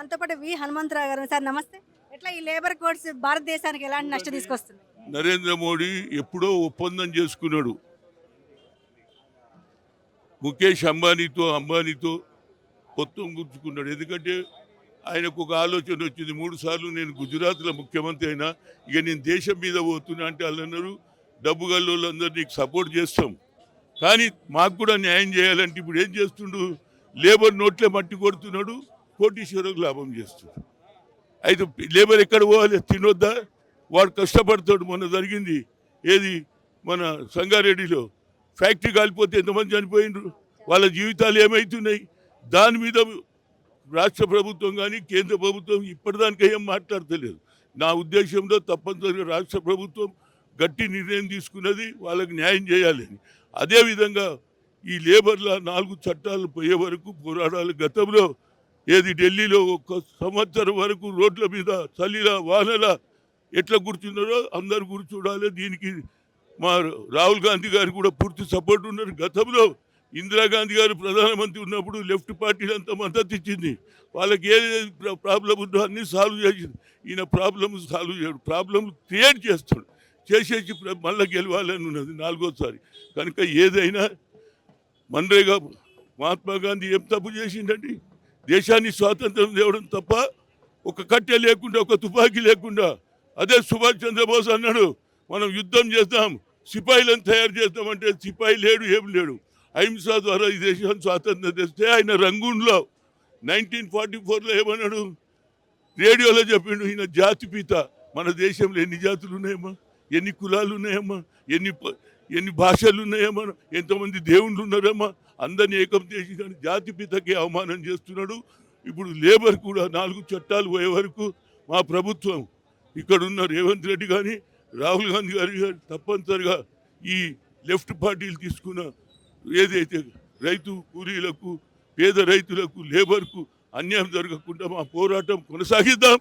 మనతో పాటు వి హనుమంతరావు గారు సార్ నమస్తే. ఎట్లా ఈ లేబర్ కోడ్స్ భారతదేశానికి ఎలాంటి నష్టం తీసుకొస్తుంది? నరేంద్ర మోడీ ఎప్పుడో ఒప్పందం చేసుకున్నాడు ముఖేష్ అంబానీతో మొత్తం గుర్చుకున్నాడు. ఎందుకంటే ఆయనకు ఒక ఆలోచన వచ్చింది, 3 సార్లు నేను గుజరాత్లో ముఖ్యమంత్రి అయినా ఇక నేను దేశం మీద పోతున్నా అంటే వాళ్ళు అన్నారు డబ్బు గల్లోళ్ళందరూ నీకు సపోర్ట్ చేస్తాం, కానీ మాకు కూడా న్యాయం చేయాలంటే ఇప్పుడు ఏం చేస్తుండు, లేబర్ నోట్లే మట్టి కొడుతున్నాడు, కోటీశ్వరకు లాభం చేస్తున్నాడు. అయితే లేబర్ ఎక్కడ పోవాలి, తినొద్దా? వాడు కష్టపడతాడు. మొన్న జరిగింది ఏది మన సంగారెడ్డిలో ఫ్యాక్టరీ కాలిపోతే ఎంతమంది చనిపోయినరు, వాళ్ళ జీవితాలు ఏమవుతున్నాయి? దాని మీద రాష్ట్ర ప్రభుత్వం కానీ కేంద్ర ప్రభుత్వం ఇప్పటిదానికి ఏం మాట్లాడతలేదు. నా ఉద్దేశంలో తప్పనిసరిగా రాష్ట్ర ప్రభుత్వం గట్టి నిర్ణయం తీసుకున్నది, వాళ్ళకి న్యాయం చేయాలని. అదేవిధంగా ఈ లేబర్ల 4 చట్టాలు పోయే వరకు పోరాడాలి. గతంలో ఏది ఢిల్లీలో 1 సంవత్సరం వరకు రోడ్ల మీద చలిలా వానలా ఎట్లా కూర్చున్నారో అందరు కూర్చోడాలి. దీనికి మా రాహుల్ గాంధీ గారు కూడా పూర్తి సపోర్ట్ ఉన్నారు. గతంలో ఇందిరాగాంధీ గారు ప్రధానమంత్రి ఉన్నప్పుడు లెఫ్ట్ పార్టీలు అంతా మద్దతు ఇచ్చింది. వాళ్ళకి ఏ ప్రాబ్లం ఉందో అన్నీ సాల్వ్ చేసింది. ఈయన ప్రాబ్లమ్ సాల్వ్ చేయడు, ప్రాబ్లం క్రియేట్ చేస్తాడు, చేసేసి మళ్ళీ గెలవాలని ఉన్నది 4వ సారి. కనుక ఏదైనా మన్రేగా మహాత్మా గాంధీ ఏం తప్పు చేసిండండి? దేశాన్ని స్వాతంత్రం తేవడం తప్ప ఒక కట్టె లేకుండా ఒక తుపాకీ లేకుండా. అదే సుభాష్ చంద్రబోస్ అన్నాడు మనం యుద్ధం చేద్దాం, సిపాయిలను తయారు చేద్దామంటే సిపాయి లేడు, ఏం లేడు. అహింస ద్వారా ఈ దేశాన్ని స్వాతంత్రం తెస్తే ఆయన రంగూన్లో 1944లో ఏమన్నాడు, రేడియోలో చెప్పిండు ఈయన జాతిపిత. మన దేశంలో ఎన్ని జాతులు ఉన్నాయమ్మా, ఎన్ని కులాలు ఉన్నాయమ్మా, ఎన్ని భాషలు ఉన్నాయమ్మా, ఎంతమంది దేవుళ్ళు ఉన్నారమ్మా, అందరినీ ఏకం చేసి కానీ జాతిపితకే అవమానం చేస్తున్నాడు. ఇప్పుడు లేబర్ కూడా 4 చట్టాలు పోయే వరకు మా ప్రభుత్వం ఇక్కడున్న రేవంత్ రెడ్డి కానీ రాహుల్ గాంధీ గారి తప్పనిసరిగా ఈ లెఫ్ట్ పార్టీలు తీసుకున్న ఏదైతే రైతు కూలీలకు పేద రైతులకు లేబర్కు అన్యాయం జరగకుండా మా పోరాటం కొనసాగిద్దాం.